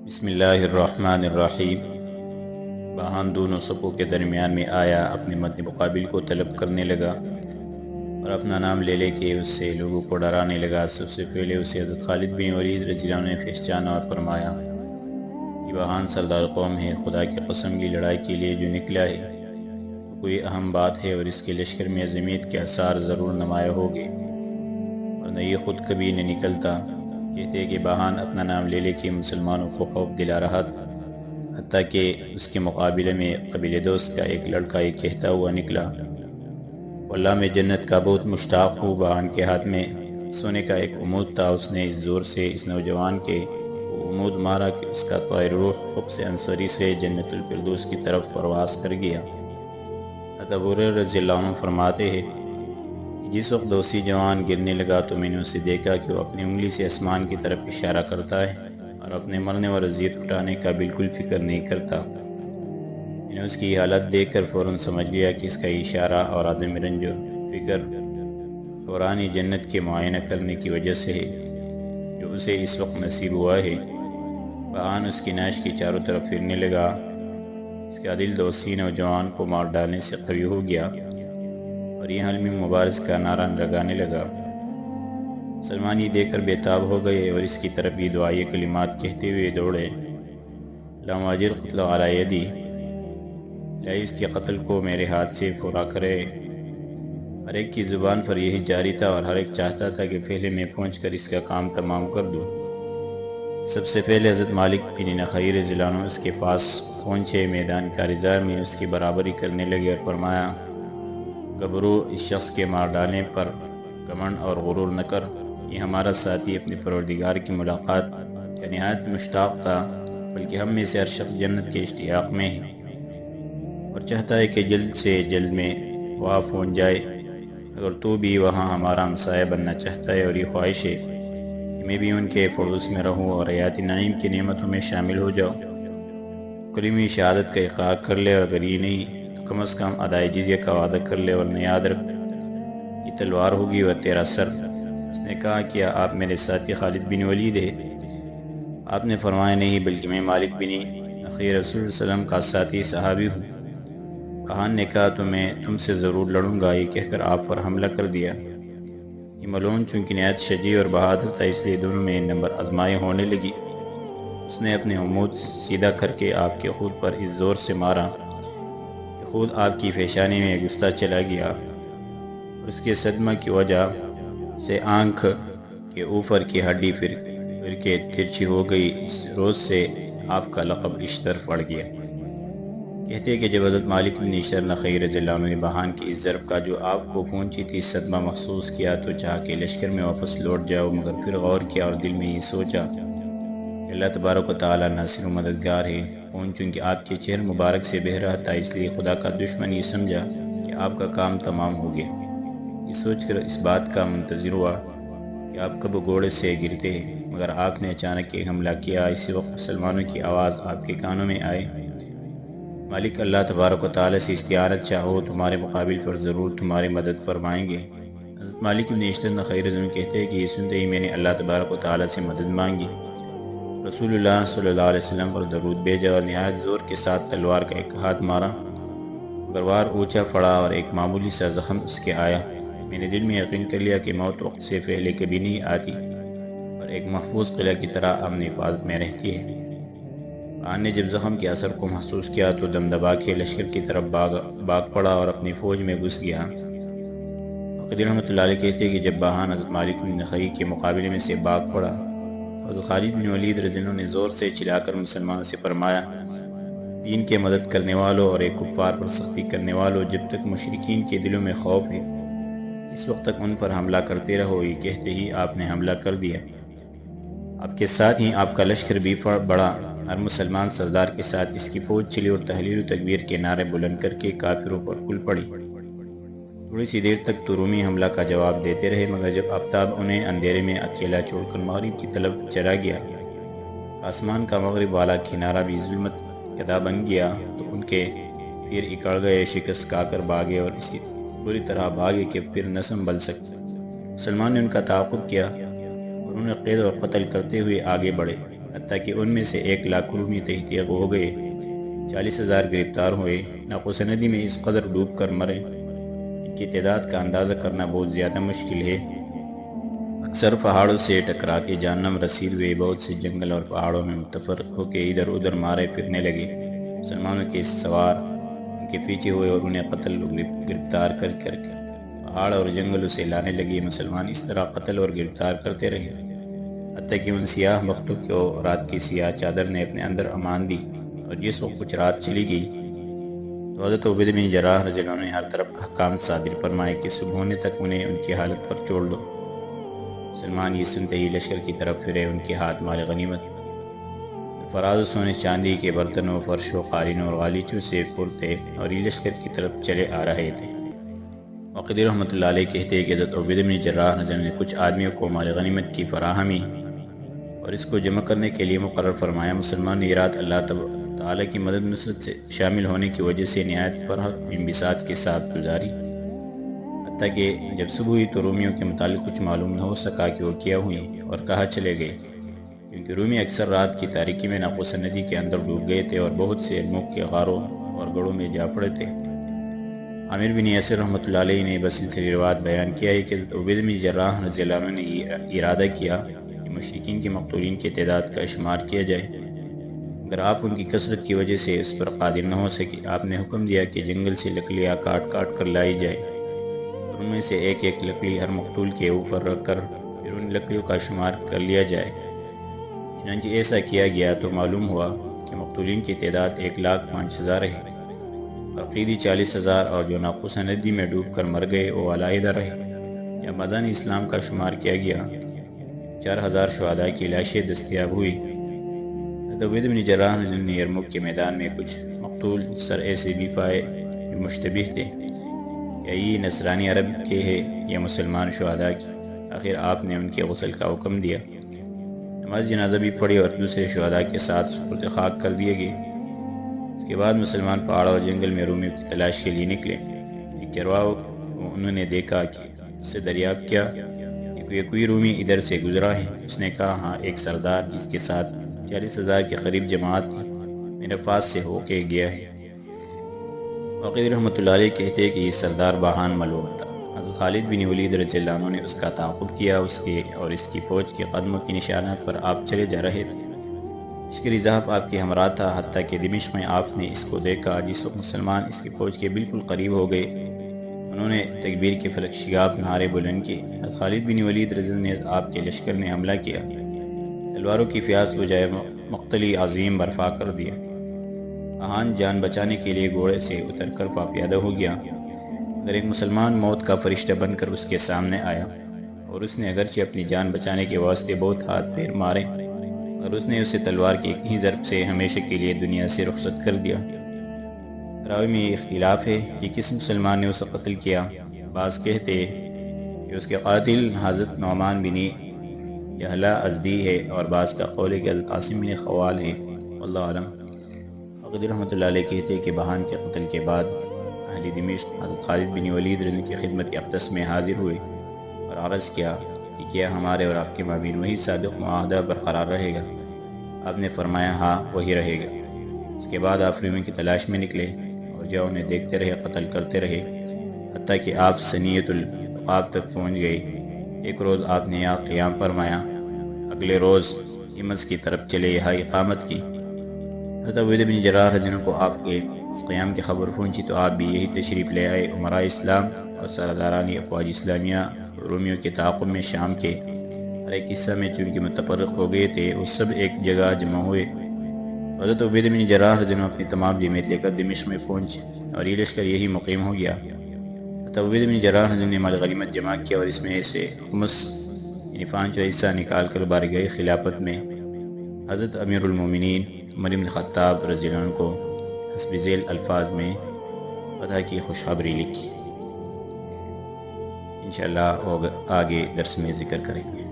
بسم اللہ الرحمن الرحیم۔ بہان دونوں صفوں کے درمیان میں آیا، اپنے مد مقابل کو طلب کرنے لگا اور اپنا نام لے کے اس سے لوگوں کو ڈرانے لگا۔ سب سے پہلے اسے حضرت خالد بن ولید رضی اللہ عنہ نے پہچانا اور فرمایا، یہ بہان سردار قوم ہے، خدا کی قسم کی لڑائی کے لیے جو نکلا ہے تو کوئی اہم بات ہے اور اس کے لشکر میں عظمیت کے آثار ضرور نمایاں ہوگے، ورنہ یہ خود کبھی نہ نکلتا۔ کہتے کہ بہان اپنا نام لے کے مسلمانوں کو خوف دلا رہا تھا، حتیٰ کہ اس کے مقابلے میں قبیلہ دوست کا ایک لڑکا یہ کہتا ہوا نکلا، واللہ میں جنت کا بہت مشتاق ہوں۔ بہان کے ہاتھ میں سونے کا ایک عمود تھا، اس نے اس زور سے اس نوجوان کے وہ عمود مارا کہ اس کا طائر روح قبض انصاری سے جنت الفردوس کی طرف پرواز کر گیا۔ حضرت ابو ہریرہ رضی اللہ عنہ فرماتے ہیں کہ جس وقت دوسی جوان گرنے لگا تو میں نے اسے دیکھا کہ وہ اپنی انگلی سے آسمان کی طرف اشارہ کرتا ہے اور اپنے مرنے اور اذیت اٹھانے کا بالکل فکر نہیں کرتا۔ میں نے اس کی حالت دیکھ کر فوراً سمجھ لیا کہ اس کا اشارہ اور عدم رنج و فکر دورانی جنت کے معائنہ کرنے کی وجہ سے ہے جو اسے اس وقت نصیب ہوا ہے۔ بہان اس کی نعش کے چاروں طرف پھرنے لگا، اس کا دل دوسی نوجوان کو مار ڈالنے سے قوی ہو گیا اور یہ حلم مبارز کا نعرہ لگانے لگا۔ مسلمان یہ دیکھ کر بے تاب ہو گئے اور اس کی طرف یہ دعائیہ کلمات کہتے ہوئے دوڑے، اللہم اجر قتلہ علی یدی، الہی اس کے قتل کو میرے ہاتھ سے پورا کرے۔ ہر ایک کی زبان پر یہی جاری تھا اور ہر ایک چاہتا تھا کہ پہلے میں پہنچ کر اس کا کام تمام کر دوں۔ سب سے پہلے حضرت مالک بن نخعی رضی اللہ عنہ اس کے پاس پہنچے، میدان کارزار میں اس کی برابری کرنے لگے اور فرمایا، گبرو، اس شخص کے مار ڈالنے پر گھمنڈ اور غرور نہ کر، یہ ہمارا ساتھی اپنے پروردگار کی ملاقات کا نہایت مشتاق تھا، بلکہ ہم میں سے ہر شخص جنت کے اشتیاق میں ہے اور چاہتا ہے کہ جلد سے جلد میں وہاں پہنچ جائے۔ اگر تو بھی وہاں ہمارا ہمسایہ بننا چاہتا ہے اور یہ خواہش ہے کہ میں بھی ان کے پڑوس میں رہوں اور حیات نعیم کی نعمتوں میں شامل ہو جاؤں، کلمہ شہادت کا اقرار کر لے، اور اگر یہ نہیں تو کم از کم ادائے جزیہ کا وعدہ کر لے، ورنہ یاد رکھ یہ تلوار ہوگی اور تیرا سر۔ اس نے کہا، کیا آپ میرے ساتھی خالد بن ولید ہے؟ آپ نے فرمایا، نہیں، بلکہ میں مالک بن نخعی رسول اللہ علیہ وسلم کا ساتھی صحابی ہوں۔ بہان نے کہا، تو میں تم سے ضرور لڑوں گا۔ یہ کہہ کر آپ پر حملہ کر دیا۔ یہ ملعون چونکہ نہایت شجاع اور بہادر تھا، اس لیے دونوں میں نمبر آزمائی ہونے لگی۔ اس نے اپنے عمود سیدھا کر کے آپ کے خود پر اس زور سے مارا کہ خود آپ کی پیشانی میں گھستا چلا گیا اور اس کے صدمہ کی وجہ سے آنکھ کے اوپر کی ہڈی پھر کے ترچھی ہو گئی۔ اس روز سے آپ کا لقب اشتر پڑ گیا۔ کہتے کہ جب حضرت مالک بن اشتر نخعی رضی اللہ عنہ نے بہان کی اس ضرب کا جو آپ کو پہنچی تھی صدمہ محسوس کیا تو چاہا کہ لشکر میں واپس لوٹ جاؤ، مگر پھر غور کیا اور دل میں یہ سوچا کہ اللہ تبارک و تعالیٰ ناصر و مددگار ہے۔ خون چونکہ آپ کے چہر مبارک سے بہہ رہا تھا، اس لیے خدا کا دشمن یہ سمجھا کہ آپ کا کام تمام ہو گیا۔ یہ سوچ کر اس بات کا منتظر ہوا کہ آپ کب گھوڑے سے گرتے ہیں، مگر آپ نے اچانک ایک حملہ کیا۔ اسی وقت مسلمانوں کی آواز آپ کے کانوں میں آئے، مالک اللہ تبارک و تعالیٰ سے استعانت چاہو، تمہارے مقابل پر ضرور تمہاری مدد فرمائیں گے۔ حضرت مالک بن اشتر نخعی رضی اللہ عنہ کہتے ہیں کہ یہ سنتے ہی میں نے اللہ تبارک و تعالیٰ سے مدد مانگی، رسول اللہ صلی اللہ علیہ وسلم پر درود بھیجا اور نہایت زور کے ساتھ تلوار کا ایک ہاتھ مارا، مگر وار اونچا پڑا اور ایک معمولی سا زخم اس کے آیا۔ میں نے دل میں یقین کر لیا کہ موت وقت سے پہلے کبھی نہیں آتی اور ایک محفوظ قلعہ کی طرح امن حفاظت میں رہتی ہے۔ بہان نے جب زخم کے اثر کو محسوس کیا تو دم دبا کے لشکر کی طرف بھاگ پڑا اور اپنی فوج میں گھس گیا۔ فقید رحمۃ اللہ علیہ کہتے ہیں کہ جب بہان حضرت مالک بن نخعی کے مقابلے میں سے بھاگ پڑا تو حضرت خالد بن ولید رضی اللہ عنہ نے زور سے چلا کر مسلمانوں سے فرمایا، دین کے مدد کرنے والوں اور ایک کفار پر سختی کرنے والوں، جب تک مشرکین کے دلوں میں خوف ہے اس وقت تک ان پر حملہ کرتے رہو۔ یہ کہتے ہی آپ نے حملہ کر دیا۔ آپ کے ساتھ ہی آپ کا لشکر بھی بڑھا، ہر مسلمان سردار کے ساتھ اس کی فوج چلی اور تحلیل و تکبیر کے نعرے بلند کر کے کافروں پر کھل پڑی۔ تھوڑی سی دیر تک تو رومی حملہ کا جواب دیتے رہے، مگر جب آفتاب انہیں اندھیرے میں اکیلا چھوڑ کر مغرب کی طرف چلا گیا، آسمان کا مغرب والا کنارہ بھی ظلمت کدہ بن گیا، تو ان کے پیر اکڑ گئے، شکست کھا کر بھاگے اور اسی بری طرح بھاگے کہ پھر نہ سنبھل سکتے۔ مسلمان نے ان کا تعاقب کیا اور انہیں قید اور قتل کرتے ہوئے آگے بڑھے، حتیٰ کہ ان میں سے 1,00,000 رومی تحقیق ہو گئے، 40,000 گرفتار ہوئے۔ ناقوس ندی میں اس قدر ڈوب کر مرے، ان کی تعداد کا اندازہ کرنا بہت زیادہ مشکل ہے۔ اکثر پہاڑوں سے ٹکرا کے جہنم رسید ہوئے، بہت سے جنگل اور پہاڑوں میں متفرق ہو کے ادھر ادھر مارے پھرنے لگے۔ مسلمانوں کے سوار ان کے پیچھے ہوئے اور انہیں قتل گرفتار کر پہاڑ اور جنگلوں سے لانے لگے۔ مسلمان اس طرح قتل اور گرفتار کرتے رہے، حتیٰ کہ ان سیاہ بختوں کو رات کی سیاہ چادر نے اپنے اندر امان دی، اور جس وقت کچھ رات چلی گئی تو حضرت عبید بن جراح رضی اللہ عنہ نے ہر طرف احکام صادر فرمائے کہ صبح ہونے تک انہیں ان کی حالت پر چھوڑ دو۔ مسلمان یہ سنتے ہی لشکر کی طرف پھرے، ان کے ہاتھ مال غنیمت فراز و سونے چاندی کے برتنوں، فرش و قالینوں اور غالیچوں سے پر تھے، اور یہ لشکر کی طرف چلے آ رہے تھے۔ واقعی رحمۃ اللہ علیہ کہتے ہیں کہ حضرت عبید بن جراح رضی اللہ عنہ نے کچھ آدمیوں کو مال غنیمت کی فراہمی اور اس کو جمع کرنے کے لیے مقرر فرمایا۔ مسلمان نے یہ رات اللہ تعالیٰ کی مدد نصرت سے شامل ہونے کی وجہ سے نہایت فرحت انبساط کے ساتھ گزاری، حتیٰ کہ جب صبح ہوئی تو رومیوں کے متعلق کچھ معلوم نہ ہو سکا کہ وہ کیا ہوئی اور کہاں چلے گئے، کیونکہ رومی اکثر رات کی تاریکی میں ناقوس ندی کے اندر ڈوب گئے تھے اور بہت سے علموں کے غاروں اور گڑھوں میں جا پڑے تھے۔ عامر بن یاسر رحمۃ اللہ علیہ نے بس سلسلہ روایت بیان کیا ہے کہ حضرت عبید بن جراح رضی اللہ عنہ نے یہ ارادہ کیا کہ مشرکین کے مقتولین کی تعداد کا شمار کیا جائے۔ اگر آپ ان کی کثرت کی وجہ سے اس پر قادر نہ ہو سکے، آپ نے حکم دیا کہ جنگل سے لکڑیاں کاٹ کاٹ کر لائی جائے، اور ان میں سے ایک ایک لکڑی ہر مقتول کے اوپر رکھ کر پھر ان لکڑیوں کا شمار کر لیا جائے۔ چنانچہ ایسا کیا گیا تو معلوم ہوا کہ مقتولین کی تعداد 1,05,000 ہے، اور قیدی 40,000، اور جو ناقوس ندی میں ڈوب کر مر گئے وہ علیحدہ رہے۔ جب مدان اسلام کا شمار کیا گیا، 4,000 شہداء کی لاشیں دستیاب ہوئی۔ حضرت عبید بن جراح نے یرموک کے میدان میں کچھ مقتول سر ایسے بیفائے مشتبہ تھے، کیا یہ نصرانی عرب کے ہیں یا مسلمان شہداء کی؟ آخر آپ نے ان کے غسل کا حکم دیا، نماز جنازہ بھی پڑھی اور دوسرے شہداء کے ساتھ سپرد خاک کر دیے گئے۔ اس کے بعد مسلمان پہاڑوں اور جنگل میں رومیوں کی تلاش کے لیے نکلے۔ ایک چرواہ کو انہوں نے دیکھا کہ اس سے دریافت کیا کہ کوئی رومی ادھر سے گزرا ہے۔ اس نے کہا ہاں، ایک سردار جس کے ساتھ 40,000 کے قریب جماعت تھی، میرے پاس سے ہو کے گیا ہے۔ واقعی رحمۃ اللہ علیہ کہتے ہیں کہ یہ سردار باہان ملعون تھا۔ حضرت خالد بن ولید رضی اللہ عنہ نے اس کا تعاقب کیا، اس کے اور اس کی فوج کے قدموں کی نشانات پر آپ چلے جا رہے تھے۔ عسکری ذہب آپ کے ہمراہ تھا، حتیٰ کہ دمشق میں آپ نے اس کو دیکھا۔ جس وقت مسلمان اس کی فوج کے بالکل قریب ہو گئے، انہوں نے تکبیر کے فلک شگاف نعرے بلند کیے۔ حضرت خالد بن ولید رضی اللہ عنہ نے آپ کے لشکر نے حملہ کیا، تلواروں کی فیاض بجائے مقتلی عظیم برپا کر دیا۔ آہان جان بچانے کے لیے گھوڑے سے اتر کر پاپیادہ ہو گیا، مگر ایک مسلمان موت کا فرشتہ بن کر اس کے سامنے آیا، اور اس نے اگرچہ اپنی جان بچانے کے واسطے بہت ہاتھ پیر مارے، اور اس نے اسے تلوار کی ایک ہی ضرب سے ہمیشہ کے لیے دنیا سے رخصت کر دیا۔ راوی میں یہ اختلاف ہے کہ کس مسلمان نے اسے قتل کیا۔ بعض کہتے کہ اس کے قاتل حضرت نعمان بن یحییٰ ازدی ہے، اور بعض کا قول ہے کہ حضرت عاصم بن خوال ہے، واللہ اعلم۔ واقعی رحمۃ اللہ علیہ کہتے ہیں کہ باہان کے قتل کے بعد اہل دمشق حضرت خالد بن ولید رضی اللہ عنہ کی خدمت اقدس میں حاضر ہوئے اور عرض کیا کہ کیا ہمارے اور آپ کے مابین وہی صادق معاہدہ برقرار رہے گا؟ آپ نے فرمایا ہاں، وہی رہے گا۔ اس کے بعد آپ رومیوں کی تلاش میں نکلے اور جو انہیں دیکھتے رہے قتل کرتے رہے، حتیٰ کہ آپ ثنیۃ العقاب تک پہنچ گئے۔ ایک روز آپ نے یہاں قیام فرمایا، اگلے روز ہمس کی طرف چلے، یہاں اقامت کی۔ حضرت عبید بن جراح رضی اللہ عنہ کو آپ کے اس قیام کی خبر پہنچی تو آپ بھی یہی تشریف لے آئے۔ امراء اسلام اور سرداران افواج اسلامیہ رومیوں کے تعاقب میں شام کے ہر ایک حصہ میں چونکہ متفرق ہو گئے تھے، وہ سب ایک جگہ جمع ہوئے۔ حضرت عبید بن جراح رضی اللہ عنہ اپنی تمام جماعت لے کر دمشق میں پہنچے، اور یہ لشکر یہی مقیم ہو گیا۔ حضرت عبید بن جراح رضی اللہ عنہ نے مال غنیمت جمع کیا، اور اس میں سے خمس یعنی 5 حصہ نکال کر بارگاہ خلافت میں حضرت امیر المومنین عمر بن خطاب رضی اللہ عنہ کو حسب ذیل الفاظ میں فتح کی خوشخبری لکھی۔ انشاءاللہ آگے درس میں ذکر کریں گے۔